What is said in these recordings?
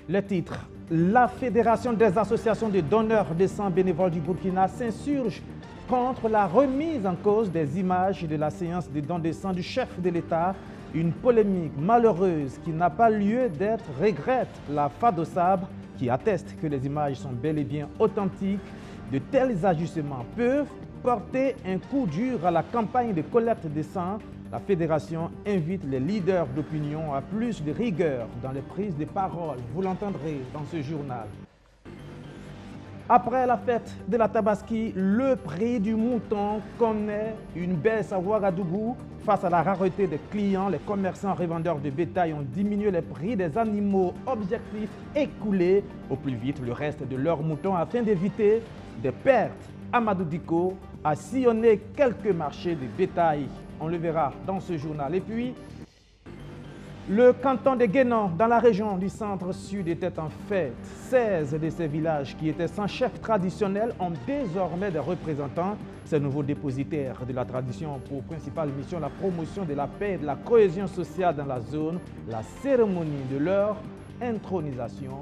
Le titre, la Fédération des associations de donneurs de sang bénévoles du Burkina s'insurge contre la remise en cause des images de la séance de don de sang du chef de l'État. Une polémique malheureuse qui n'a pas lieu d'être, regrette la FADOSAB qui atteste que les images sont bel et bien authentiques. De tels ajustements peuvent porter un coup dur à la campagne de collecte de sang. La fédération invite les leaders d'opinion à plus de rigueur dans les prises de parole. Vous l'entendrez dans ce journal. Après la fête de la Tabaski, le prix du mouton connaît une baisse à Ouagadougou. Face à la rareté des clients, les commerçants revendeurs de bétail ont diminué les prix des animaux objectifs écoulés au plus vite le reste de leurs moutons afin d'éviter des pertes. Amadou Diko a sillonné quelques marchés de bétail. On le verra dans ce journal. Et puis, le canton de Guénan, dans la région du centre-sud, était en fête. 16 de ces villages qui étaient sans chef traditionnel ont désormais des représentants. Ces nouveaux dépositaires de la tradition ont pour principale mission la promotion de la paix et de la cohésion sociale dans la zone. La cérémonie de leur intronisation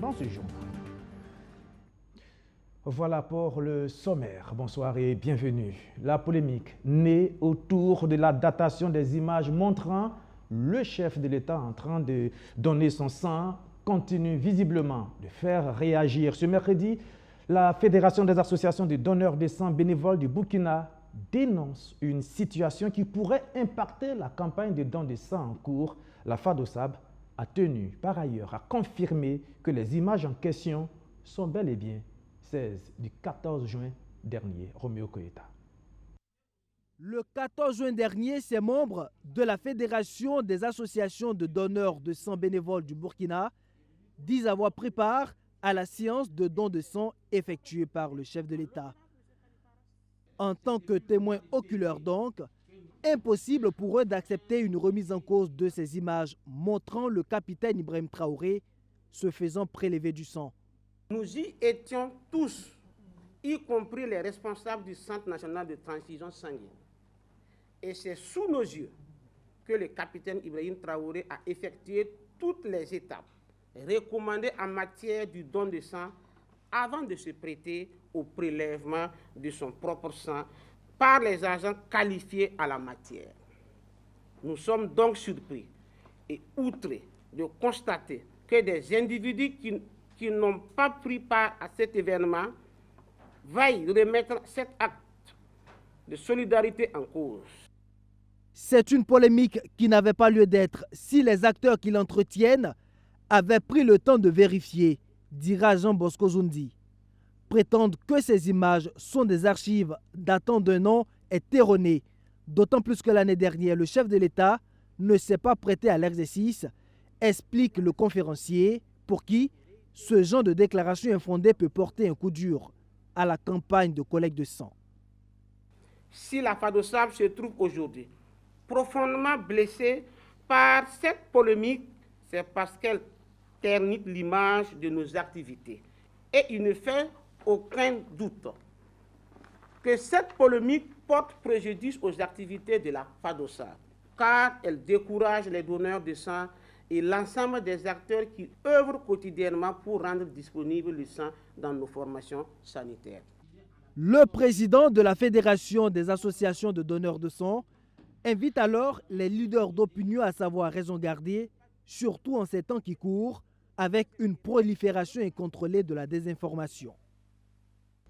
dans ce journal. Voilà pour le sommaire. Bonsoir et bienvenue. La polémique née autour de la datation des images montrant le chef de l'État en train de donner son sang continue visiblement de faire réagir. Ce mercredi, la Fédération des associations de donneurs de sang bénévoles du Burkina dénonce une situation qui pourrait impacter la campagne de don de sang en cours. La FADOSAB a tenu par ailleurs à confirmer que les images en question sont bel et bien 16 du 14 juin dernier. Roméo Koyeta. Le 14 juin dernier, ces membres de la Fédération des associations de donneurs de sang bénévoles du Burkina disent avoir pris part à la séance de don de sang effectuée par le chef de l'État. En tant que témoins oculaires donc, impossible pour eux d'accepter une remise en cause de ces images montrant le capitaine Ibrahim Traoré se faisant prélever du sang. Nous y étions tous, y compris les responsables du Centre national de transfusion sanguine. Et c'est sous nos yeux que le capitaine Ibrahim Traoré a effectué toutes les étapes recommandées en matière du don de sang avant de se prêter au prélèvement de son propre sang par les agents qualifiés à la matière. Nous sommes donc surpris et outrés de constater que des individus qui n'ont pas pris part à cet événement veuillent remettre cet acte de solidarité en cause. C'est une polémique qui n'avait pas lieu d'être si les acteurs qui l'entretiennent avaient pris le temps de vérifier, dira Jean Bosco Zoundi. Prétendre que ces images sont des archives datant d'un an est erroné, d'autant plus que l'année dernière, le chef de l'État ne s'est pas prêté à l'exercice, explique le conférencier, pour qui ce genre de déclaration infondée peut porter un coup dur à la campagne de collecte de sang. Si la FADOSAB se trouve aujourd'hui profondément blessée par cette polémique, c'est parce qu'elle ternit l'image de nos activités. Et il ne fait aucun doute que cette polémique porte préjudice aux activités de la FADOSAB, car elle décourage les donneurs de sang et l'ensemble des acteurs qui œuvrent quotidiennement pour rendre disponible le sang dans nos formations sanitaires. Le président de la Fédération des associations de donneurs de sang invite alors les leaders d'opinion à savoir raison garder, surtout en ces temps qui courent, avec une prolifération incontrôlée de la désinformation.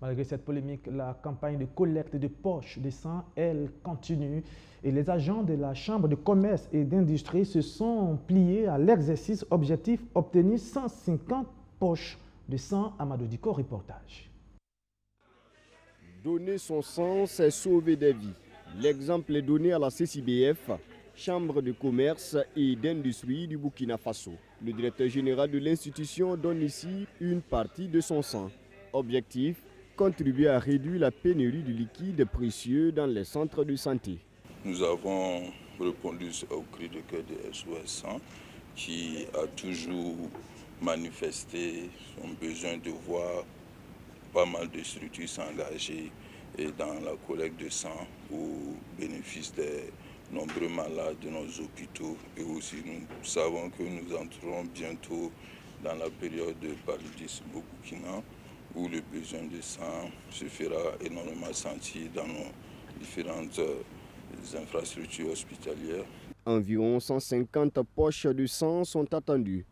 Malgré cette polémique, la campagne de collecte de poches de sang, elle, continue. Et les agents de la Chambre de commerce et d'industrie se sont pliés à l'exercice objectif obtenir 150 poches de sang. Amadou Diko, reportage. Donner son sang, c'est sauver des vies. L'exemple est donné à la CCBF, Chambre de commerce et d'industrie du Burkina Faso. Le directeur général de l'institution donne ici une partie de son sang. Objectif, contribuer à réduire la pénurie du liquide précieux dans les centres de santé. Nous avons répondu au cri de cœur de SOS Sang qui a toujours manifesté son besoin de voir pas mal de structures s'engager dans la collecte de sang au bénéfice des nombreux malades de nos hôpitaux. Et aussi, nous savons que nous entrerons bientôt dans la période de paludisme au Burkina, où le besoin de sang se fera énormément sentir dans nos différentes infrastructures hospitalières. Environ 150 poches de sang sont attendues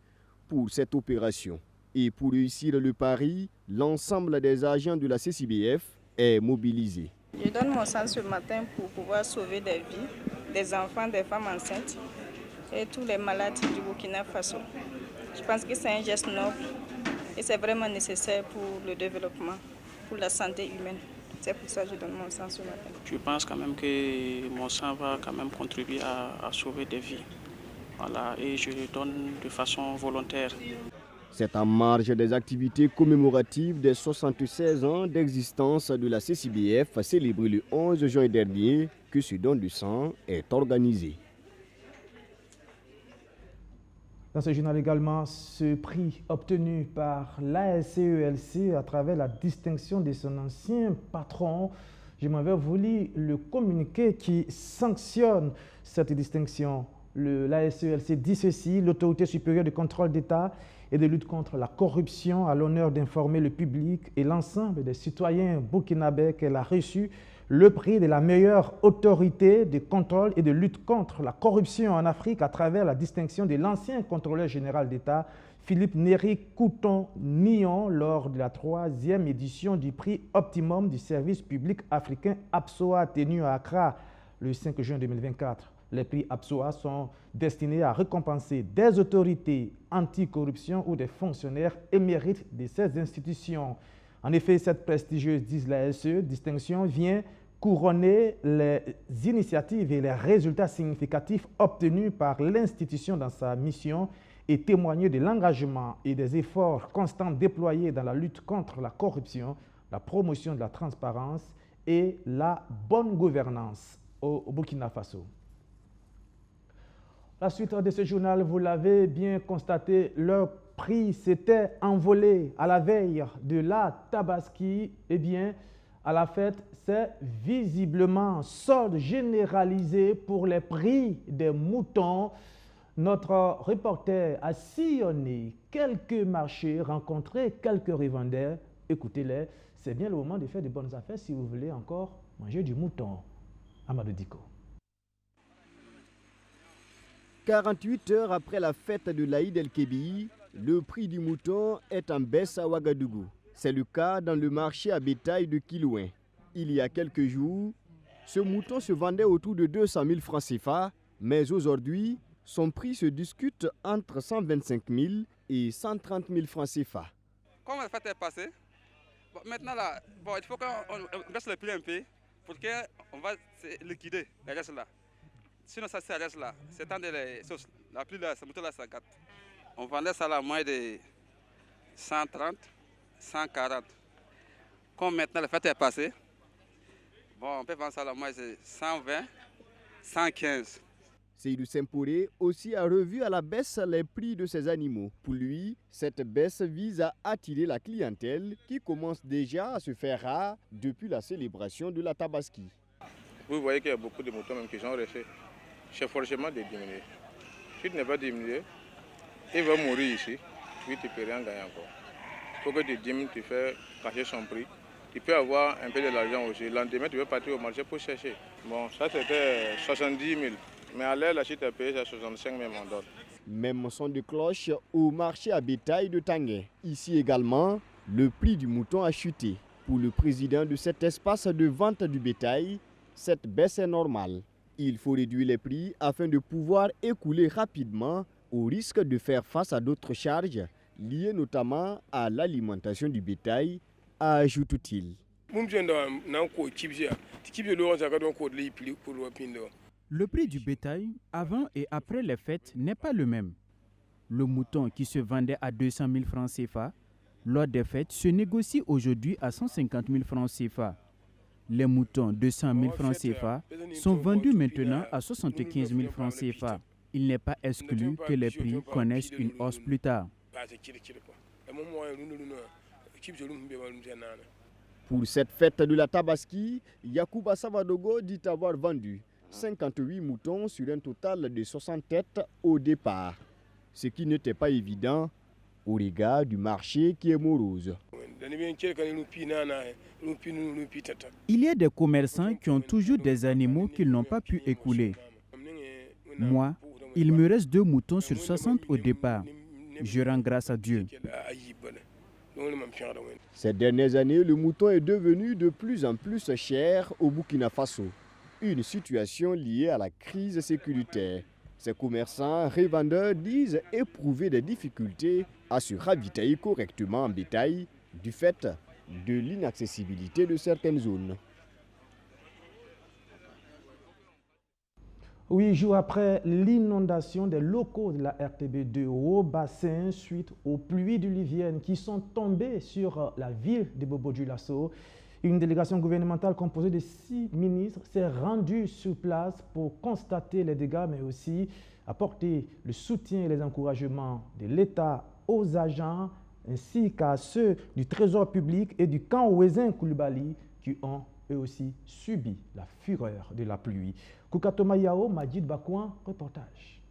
pour cette opération. Et pour réussir le pari, l'ensemble des agents de la CCBF est mobilisé. Je donne mon sang ce matin pour pouvoir sauver des vies, des enfants, des femmes enceintes et tous les malades du Burkina Faso. Je pense que c'est un geste noble et c'est vraiment nécessaire pour le développement, pour la santé humaine. C'est pour ça que je donne mon sang ce matin. Je pense quand même que mon sang va quand même contribuer à sauver des vies. Voilà, et je le donne de façon volontaire. C'est en marge des activités commémoratives des 76 ans d'existence de la CCBF célébrée le 11 juin dernier que ce don de sang est organisé. Dans ce journal également, ce prix obtenu par l'ASCELC à travers la distinction de son ancien patron, je m'avais voulu le communiqué qui sanctionne cette distinction. L'ASCELC dit ceci: l'autorité supérieure de contrôle d'État et de lutte contre la corruption a l'honneur d'informer le public et l'ensemble des citoyens burkinabés qu'elle a reçu le prix de la meilleure autorité de contrôle et de lutte contre la corruption en Afrique à travers la distinction de l'ancien contrôleur général d'État Philippe Néry Couton-Nyon lors de la 3e édition du prix Optimum du service public africain APSOA tenu à Accra le 5 juin 2024. Les prix APSOA sont destinés à récompenser des autorités anticorruption ou des fonctionnaires émérites de ces institutions. En effet, cette prestigieuse, disent la SE, distinction vient couronner les initiatives et les résultats significatifs obtenus par l'institution dans sa mission et témoigner de l'engagement et des efforts constants déployés dans la lutte contre la corruption, la promotion de la transparence et la bonne gouvernance au Burkina Faso. La suite de ce journal, vous l'avez bien constaté, leur prix s'était envolé à la veille de la Tabaski. Eh bien, à la fête, c'est visiblement solde généralisé pour les prix des moutons. Notre reporter a sillonné quelques marchés, rencontré quelques revendeurs. Écoutez-les, c'est bien le moment de faire de bonnes affaires si vous voulez encore manger du mouton. Amadou Diko. 48 heures après la fête de l'Aïd el-Kébi, le prix du mouton est en baisse à Ouagadougou. C'est le cas dans le marché à bétail de Kilouin. Il y a quelques jours, ce mouton se vendait autour de 200 000 francs CFA, mais aujourd'hui, son prix se discute entre 125 000 et 130 000 francs CFA. Comme la fête est passée, maintenant là, il faut qu'on baisse le prix un peu pour qu'on va liquider le reste là. Sinon ça reste là, c'est temps de la plus là, ce mouton là ça gâte. On vendait ça à la moins de 130, 140. Comme maintenant la fête est passée, on peut vendre ça à la moins de 120, 115. Seydou Semporé aussi a revu à la baisse les prix de ses animaux. Pour lui, cette baisse vise à attirer la clientèle qui commence déjà à se faire rare depuis la célébration de la Tabaski. Vous voyez qu'il y a beaucoup de moutons même qui sont restés. C'est forcément de diminuer. Si tu n'es pas diminué, il va mourir ici, puis tu ne peux rien gagner encore. Il faut que tu diminues, tu fais cacher son prix. Tu peux avoir un peu de l'argent aussi. Le lendemain, tu veux partir au marché pour chercher. Bon, ça c'était 70 000. Mais à l'air, la chute est payée, c'est 65 000 on donne. Même son de cloche au marché à bétail de Tanguay. Ici également, le prix du mouton a chuté. Pour le président de cet espace de vente du bétail, cette baisse est normale. Il faut réduire les prix afin de pouvoir écouler rapidement au risque de faire face à d'autres charges liées notamment à l'alimentation du bétail, ajoute-t-il. Le prix du bétail avant et après les fêtes n'est pas le même. Le mouton qui se vendait à 200 000 francs CFA, lors des fêtes, se négocie aujourd'hui à 150 000 francs CFA. Les moutons de 100 000 francs CFA sont vendus maintenant à 75 000 francs CFA. Il n'est pas exclu que les prix connaissent une hausse plus tard. Pour cette fête de la Tabaski, Yacouba Savadogo dit avoir vendu 58 moutons sur un total de 60 têtes au départ. Ce qui n'était pas évident au regard du marché qui est morose. Il y a des commerçants qui ont toujours des animaux qu'ils n'ont pas pu écouler. Moi, il me reste 2 moutons sur 60 au départ. Je rends grâce à Dieu. Ces dernières années, le mouton est devenu de plus en plus cher au Burkina Faso. Une situation liée à la crise sécuritaire. Ces commerçants revendeurs disent éprouver des difficultés à se ravitailler correctement en bétail du fait de l'inaccessibilité de certaines zones. 8 jours après l'inondation des locaux de la RTB2 au bassin suite aux pluies diluviennes qui sont tombées sur la ville de Bobo-Dioulasso, une délégation gouvernementale composée de 6 ministres s'est rendue sur place pour constater les dégâts, mais aussi apporter le soutien et les encouragements de l'État aux agents ainsi qu'à ceux du Trésor public et du camp Ouezin Koulibaly qui ont eux aussi subi la fureur de la pluie. Koukatoma Yao, Majid Bakouan, reportage.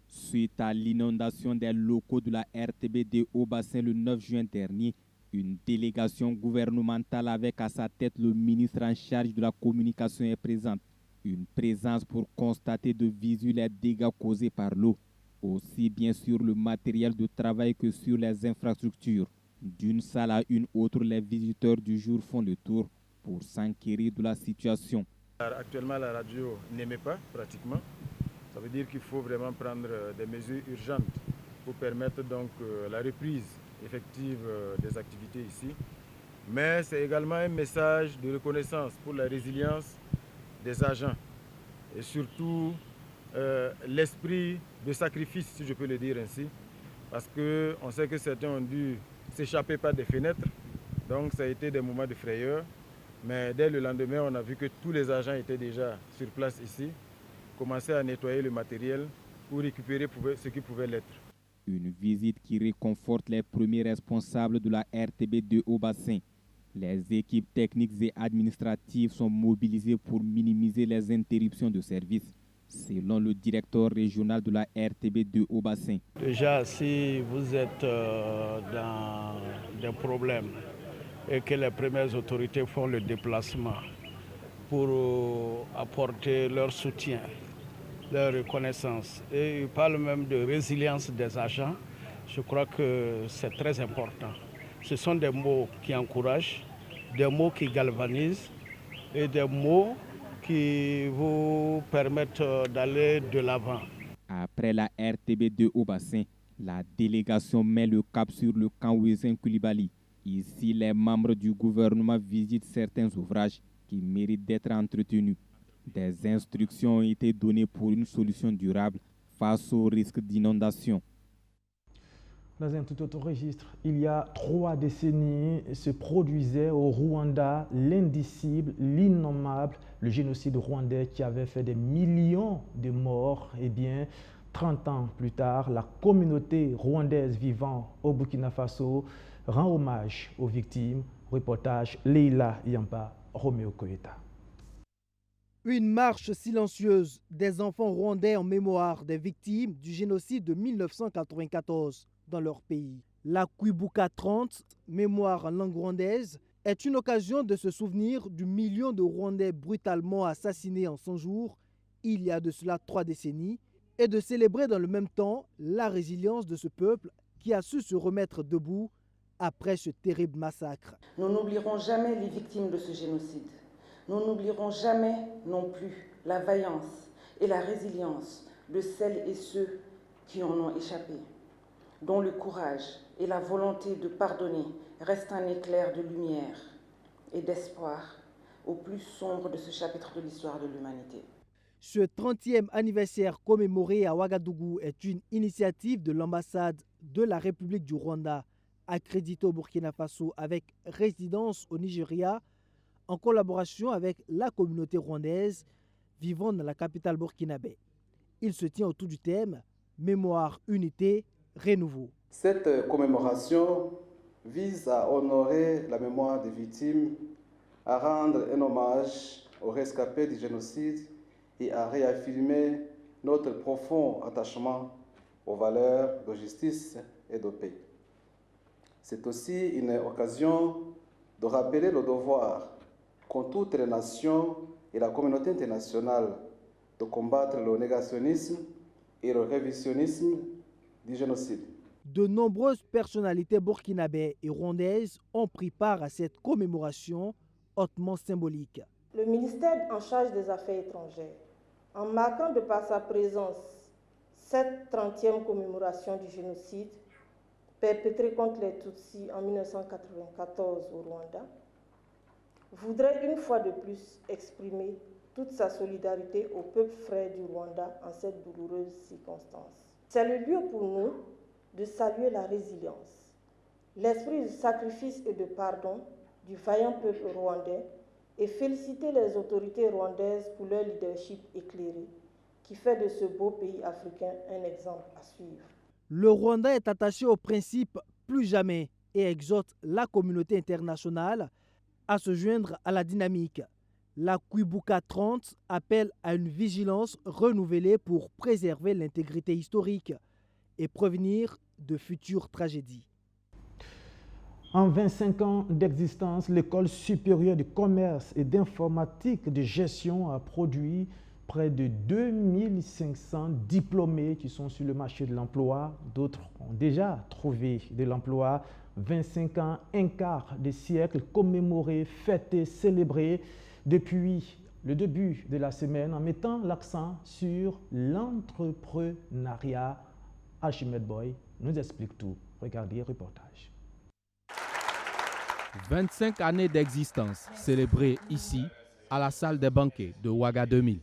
Suite à l'inondation des locaux de la RTB2 au bassin le 9 juin dernier, une délégation gouvernementale avec à sa tête le ministre en charge de la communication est présente. Une présence pour constater de visu les dégâts causés par l'eau, aussi bien sur le matériel de travail que sur les infrastructures. D'une salle à une autre, les visiteurs du jour font le tour pour s'enquérir de la situation. Actuellement, la radio n'émet pas pratiquement. Ça veut dire qu'il faut vraiment prendre des mesures urgentes pour permettre donc la reprise effective des activités ici. Mais c'est également un message de reconnaissance pour la résilience des agents et surtout l'esprit de sacrifice, si je peux le dire ainsi, parce qu'on sait que certains ont dû s'échapper par des fenêtres, donc ça a été des moments de frayeur. Mais dès le lendemain, on a vu que tous les agents étaient déjà sur place ici, commençaient à nettoyer le matériel pour récupérer ce qui pouvait l'être. Une visite qui réconforte les premiers responsables de la RTB2 au bassin. Les équipes techniques et administratives sont mobilisées pour minimiser les interruptions de service, selon le directeur régional de la RTB2 au bassin. Déjà, si vous êtes dans des problèmes et que les premières autorités font le déplacement pour apporter leur soutien, leur reconnaissance, et ils parlent même de résilience des agents, je crois que c'est très important. Ce sont des mots qui encouragent, des mots qui galvanisent et des mots qui vous permettent d'aller de l'avant. Après la RTB2 au bassin, la délégation met le cap sur le camp Ouezin Koulibaly. Ici, les membres du gouvernement visitent certains ouvrages qui méritent d'être entretenus. Des instructions ont été données pour une solution durable face au risque d'inondation. Dans un tout autre registre, il y a 3 décennies se produisait au Rwanda l'indicible, l'innommable, le génocide rwandais qui avait fait des millions de morts. Eh bien, 30 ans plus tard, la communauté rwandaise vivant au Burkina Faso rend hommage aux victimes. Reportage Leila Yamba, Roméo Koyeta. Une marche silencieuse des enfants rwandais en mémoire des victimes du génocide de 1994 dans leur pays. La Kwibuka 30, mémoire en langue rwandaise, est une occasion de se souvenir du million de Rwandais brutalement assassinés en 100 jours, il y a de cela 3 décennies, et de célébrer dans le même temps la résilience de ce peuple qui a su se remettre debout après ce terrible massacre. Nous n'oublierons jamais les victimes de ce génocide. Nous n'oublierons jamais non plus la vaillance et la résilience de celles et ceux qui en ont échappé, dont le courage et la volonté de pardonner restent un éclair de lumière et d'espoir au plus sombre de ce chapitre de l'histoire de l'humanité. Ce 30e anniversaire commémoré à Ouagadougou est une initiative de l'ambassade de la République du Rwanda, accrédité au Burkina Faso avec résidence au Nigeria, en collaboration avec la communauté rwandaise vivant dans la capitale burkinabé. Il se tient autour du thème « Mémoire, unité, renouveau ». Cette commémoration vise à honorer la mémoire des victimes, à rendre un hommage aux rescapés du génocide et à réaffirmer notre profond attachement aux valeurs de justice, et de paix. C'est aussi une occasion de rappeler le devoir qu'ont toutes les nations et la communauté internationale de combattre le négationnisme et le révisionnisme du génocide. De nombreuses personnalités burkinabées et rwandaises ont pris part à cette commémoration hautement symbolique. Le ministère en charge des Affaires étrangères, en marquant de par sa présence cette 30e commémoration du génocide perpétré contre les Tutsis en 1994 au Rwanda, voudrait une fois de plus exprimer toute sa solidarité au peuple frère du Rwanda en cette douloureuse circonstance. C'est le lieu pour nous de saluer la résilience, l'esprit de sacrifice et de pardon du vaillant peuple rwandais et féliciter les autorités rwandaises pour leur leadership éclairé qui fait de ce beau pays africain un exemple à suivre. Le Rwanda est attaché au principe plus jamais et exhorte la communauté internationale à se joindre à la dynamique. La Kwibuka 30 appelle à une vigilance renouvelée pour préserver l'intégrité historique et prévenir de futures tragédies. En 25 ans d'existence, l'École supérieure de commerce et d'informatique de gestion a produit près de 2500 diplômés qui sont sur le marché de l'emploi. D'autres ont déjà trouvé de l'emploi. 25 ans, un quart de siècle commémorés, fêtés, célébrés depuis le début de la semaine en mettant l'accent sur l'entrepreneuriat. Archimède Boy nous explique tout. Regardez le reportage. 25 années d'existence célébrées ici, à la salle des banquets de Ouaga 2000.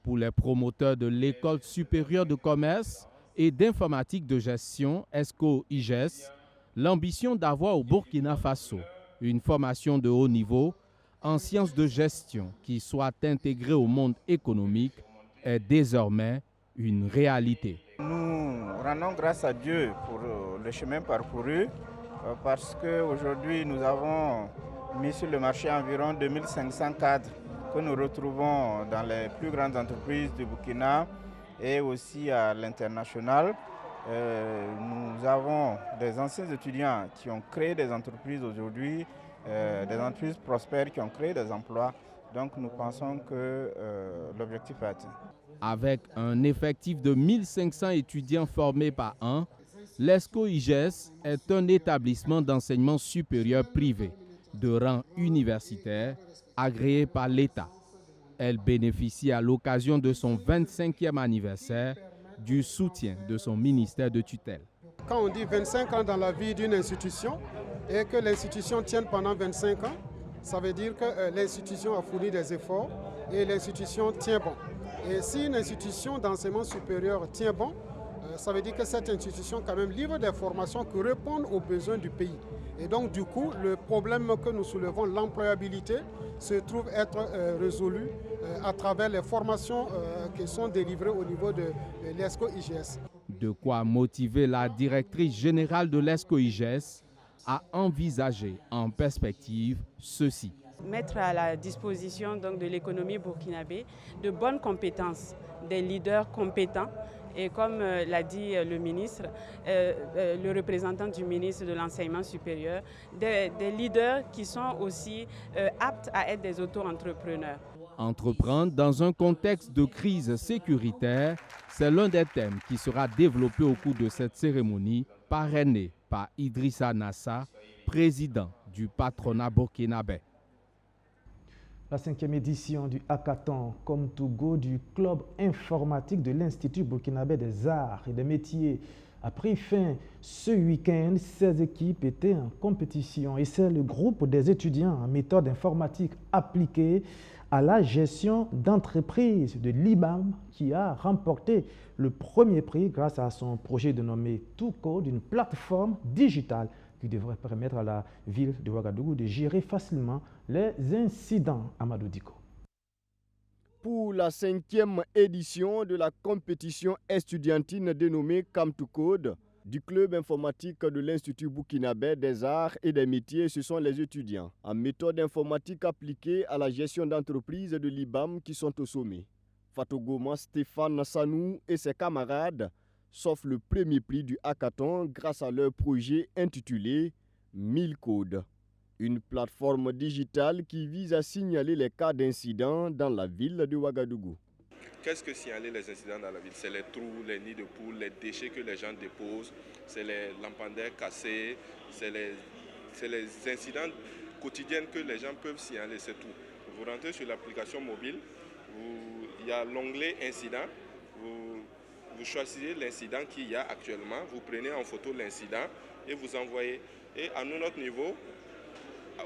Pour les promoteurs de l'École supérieure de commerce et d'informatique de gestion, ESCO-IGES, l'ambition d'avoir au Burkina Faso une formation de haut niveau en sciences de gestion qui soit intégrée au monde économique est désormais une réalité. Nous rendons grâce à Dieu pour le chemin parcouru parce qu'aujourd'hui nous avons mis sur le marché environ 2500 cadres que nous retrouvons dans les plus grandes entreprises du Burkina et aussi à l'international. Nous avons des anciens étudiants qui ont créé des entreprises aujourd'hui, des entreprises prospères qui ont créé des emplois. Donc nous pensons que l'objectif est atteint. Avec un effectif de 1500 étudiants formés par an, l'ESCO-IGES est un établissement d'enseignement supérieur privé de rang universitaire agréé par l'État. Elle bénéficie à l'occasion de son 25e anniversaire du soutien de son ministère de tutelle. Quand on dit 25 ans dans la vie d'une institution et que l'institution tienne pendant 25 ans, ça veut dire que l'institution a fourni des efforts et l'institution tient bon. Et si une institution d'enseignement supérieur tient bon, ça veut dire que cette institution quand même livre des formations qui répondent aux besoins du pays. Et donc du coup, le problème que nous soulevons, l'employabilité, se trouve être résolu à travers les formations qui sont délivrées au niveau de l'ESCO-IGES. De quoi motiver la directrice générale de l'ESCO-IGES à envisager en perspective ceci. Mettre à la disposition donc, de l'économie burkinabé de bonnes compétences, des leaders compétents. Et comme l'a dit le ministre, le représentant du ministre de l'Enseignement supérieur, des leaders qui sont aussi aptes à être des auto-entrepreneurs. Entreprendre dans un contexte de crise sécuritaire, c'est l'un des thèmes qui sera développé au cours de cette cérémonie, parrainée par Idrissa Nassa, président du patronat burkinabé. La 5e édition du Hackathon Comme to Go du club informatique de l'Institut burkinabé des arts et des métiers a pris fin ce week-end. 16 équipes étaient en compétition et c'est le groupe des étudiants en méthode informatique appliquée à la gestion d'entreprise de l'IBAM qui a remporté le premier prix grâce à son projet dénommé ToCode, une plateforme digitale qui devrait permettre à la ville de Ouagadougou de gérer facilement les incidents. Amadou Diko. Pour la 5e édition de la compétition estudiantine dénommée Come to Code du club informatique de l'Institut burkinabé des arts et des métiers, ce sont les étudiants en méthode informatique appliquée à la gestion d'entreprise de l'IBAM qui sont au sommet. Fatou Goma, Stéphane Sanou et ses camarades sauf le premier prix du hackathon grâce à leur projet intitulé 1000 codes. Une plateforme digitale qui vise à signaler les cas d'incidents dans la ville de Ouagadougou. Qu'est-ce que signaler les incidents dans la ville? C'est les trous, les nids de poules, les déchets que les gens déposent, c'est les lampadaires cassés, c'est les incidents quotidiens que les gens peuvent signaler, c'est tout. Vous rentrez sur l'application mobile, il y a l'onglet incident, vous choisissez l'incident qu'il y a actuellement, vous prenez en photo l'incident et vous envoyez. Et à notre niveau,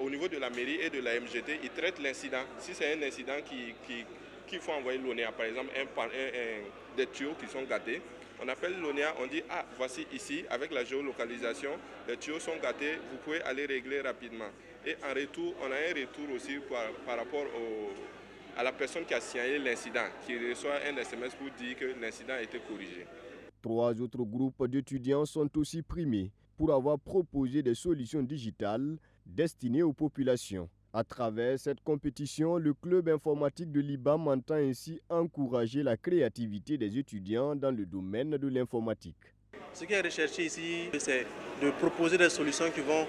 au niveau de la mairie et de la MGT, ils traitent l'incident. Si c'est un incident qu'il faut envoyer l'ONEA, par exemple des tuyaux qui sont gâtés, on appelle l'ONEA, on dit ah voici ici, avec la géolocalisation, les tuyaux sont gâtés, vous pouvez aller régler rapidement. Et en retour, on a un retour aussi par rapport à la personne qui a signalé l'incident, qui reçoit un SMS pour dire que l'incident a été corrigé. 3 autres groupes d'étudiants sont aussi primés pour avoir proposé des solutions digitales destinées aux populations. À travers cette compétition, le club informatique de l'IBAM entend ainsi encourager la créativité des étudiants dans le domaine de l'informatique. Ce qui est recherché ici, c'est de proposer des solutions qui vont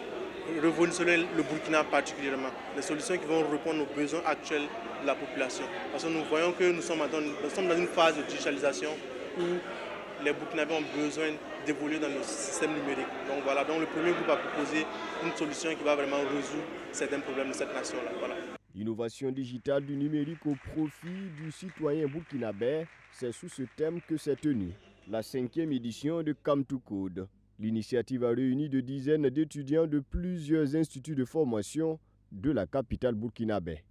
révolutionner le Burkina particulièrement, des solutions qui vont répondre aux besoins actuels de la population. Parce que nous voyons que nous sommes dans une phase de digitalisation où les Burkinabés ont besoin d'évoluer dans le système numérique. Donc voilà, donc le premier groupe a proposé une solution qui va vraiment résoudre certains problèmes de cette nation-là. Voilà. L'innovation digitale du numérique au profit du citoyen burkinabé, c'est sous ce thème que s'est tenue la 5e édition de Come to Code. L'initiative a réuni de dizaines d'étudiants de plusieurs instituts de formation de la capitale burkinabé.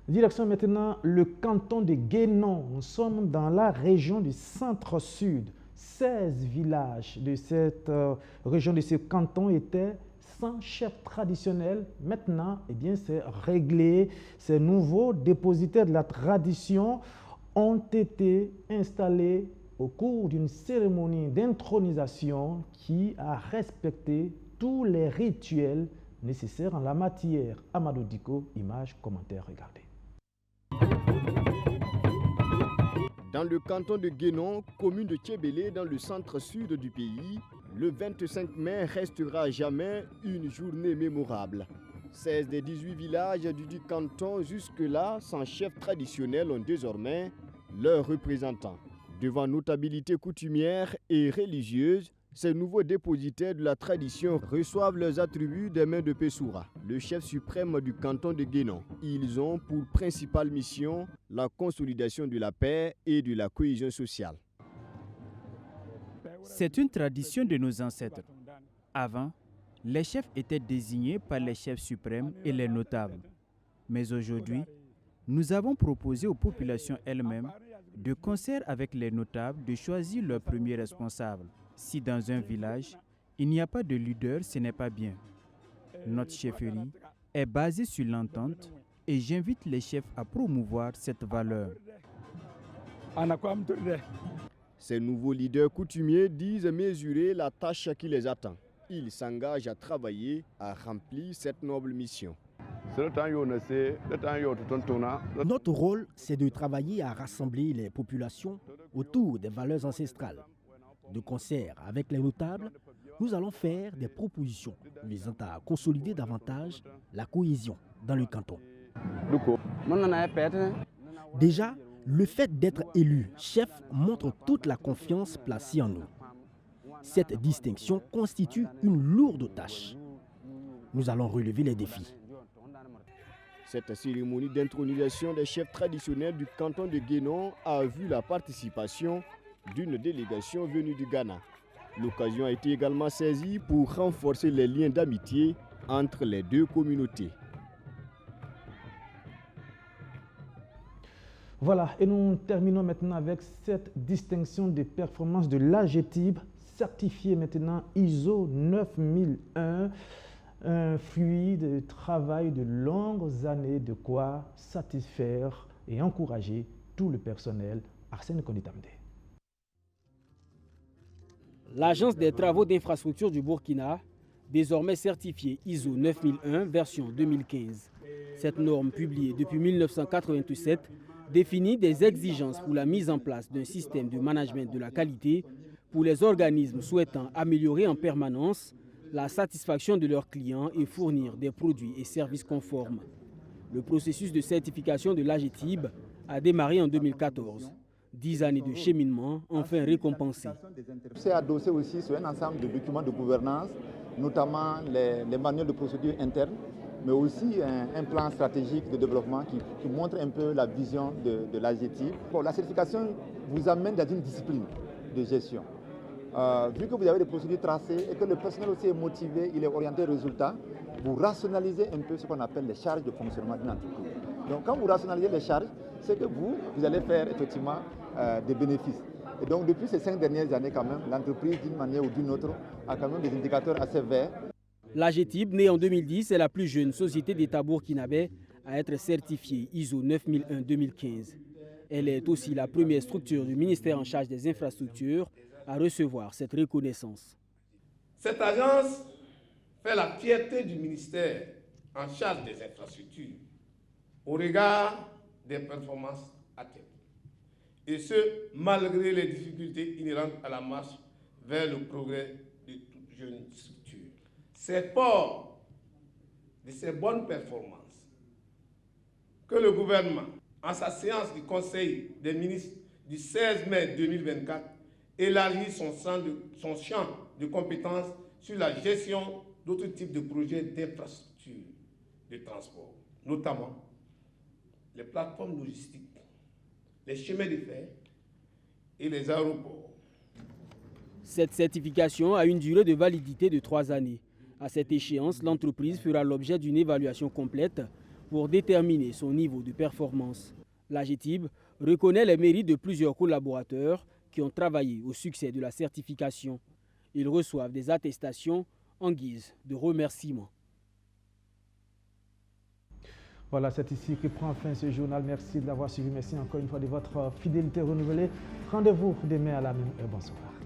Direction maintenant le canton de Guénon. Nous sommes dans la région du centre-sud. 16 villages de cette région, de ce canton, étaient sans chef traditionnel. Maintenant, eh bien, c'est réglé. Ces nouveaux dépositaires de la tradition ont été installés au cours d'une cérémonie d'intronisation qui a respecté tous les rituels nécessaires en la matière. Amadou Diko, images, commentaires, regardez. Dans le canton de Guénon, commune de Tchébélé, dans le centre-sud du pays, le 25 mai restera à jamais une journée mémorable. 16 des 18 villages du canton, jusque-là sans chef traditionnel, ont désormais leurs représentants. Devant notabilité coutumière et religieuse, ces nouveaux dépositaires de la tradition reçoivent leurs attributs des mains de Pessoura, le chef suprême du canton de Guénon. Ils ont pour principale mission la consolidation de la paix et de la cohésion sociale. C'est une tradition de nos ancêtres. Avant, les chefs étaient désignés par les chefs suprêmes et les notables. Mais aujourd'hui, nous avons proposé aux populations elles-mêmes, de concert avec les notables, de choisir leur premier responsable. Si dans un village, il n'y a pas de leader, ce n'est pas bien. Notre chefferie est basée sur l'entente et j'invite les chefs à promouvoir cette valeur. Ces nouveaux leaders coutumiers disent mesurer la tâche qui les attend. Ils s'engagent à travailler à remplir cette noble mission. Notre rôle, c'est de travailler à rassembler les populations autour des valeurs ancestrales. De concert avec les notables, nous allons faire des propositions visant à consolider davantage la cohésion dans le canton. Déjà, le fait d'être élu chef montre toute la confiance placée en nous. Cette distinction constitue une lourde tâche. Nous allons relever les défis. Cette cérémonie d'intronisation des chefs traditionnels du canton de Guénon a vu la participation d'une délégation venue du Ghana. L'occasion a été également saisie pour renforcer les liens d'amitié entre les deux communautés. Voilà, et nous terminons maintenant avec cette distinction de performance de l'AGETIB, certifié maintenant ISO 9001, un fruit de travail de longues années, de quoi satisfaire et encourager tout le personnel. Arsène Konditamde. L'Agence des travaux d'infrastructure du Burkina, désormais certifiée ISO 9001 version 2015. Cette norme, publiée depuis 1987, définit des exigences pour la mise en place d'un système de management de la qualité pour les organismes souhaitant améliorer en permanence la satisfaction de leurs clients et fournir des produits et services conformes. Le processus de certification de l'AGETIB a démarré en 2014. 10 années de cheminement enfin récompensées. C'est adossé aussi sur un ensemble de documents de gouvernance, notamment les manuels de procédure interne, mais aussi un plan stratégique de développement qui montre un peu la vision de l'AGETIB. Bon, la certification vous amène dans une discipline de gestion. Vu que vous avez des procédures tracées et que le personnel aussi est motivé, il est orienté résultat, vous rationalisez un peu ce qu'on appelle les charges de fonctionnement d'une entreprise. Donc quand vous rationalisez les charges, c'est que vous allez faire effectivement des bénéfices. Et donc depuis ces 5 dernières années quand même, l'entreprise d'une manière ou d'une autre a quand même des indicateurs assez verts. L'AGETIB, née en 2010, est la plus jeune société d'État burkinabé à être certifiée ISO 9001-2015. Elle est aussi la première structure du ministère en charge des infrastructures à recevoir cette reconnaissance. Cette agence fait la fierté du ministère en charge des infrastructures au regard des performances atteintes. Et ce, malgré les difficultés inhérentes à la marche vers le progrès de toute jeune structure. C'est fort de ces bonnes performances que le gouvernement, en sa séance du Conseil des ministres du 16 mai 2024, élargit son champ de compétences sur la gestion d'autres types de projets d'infrastructures de transport, notamment les plateformes logistiques, les chemins de fer et les aéroports. Cette certification a une durée de validité de 3 années. À cette échéance, l'entreprise fera l'objet d'une évaluation complète pour déterminer son niveau de performance. L'AGETIB reconnaît les mérites de plusieurs collaborateurs qui ont travaillé au succès de la certification. Ils reçoivent des attestations en guise de remerciement. Voilà, c'est ici que prend fin ce journal. Merci de l'avoir suivi. Merci encore une fois de votre fidélité renouvelée. Rendez-vous demain à la même heure. Bonsoir.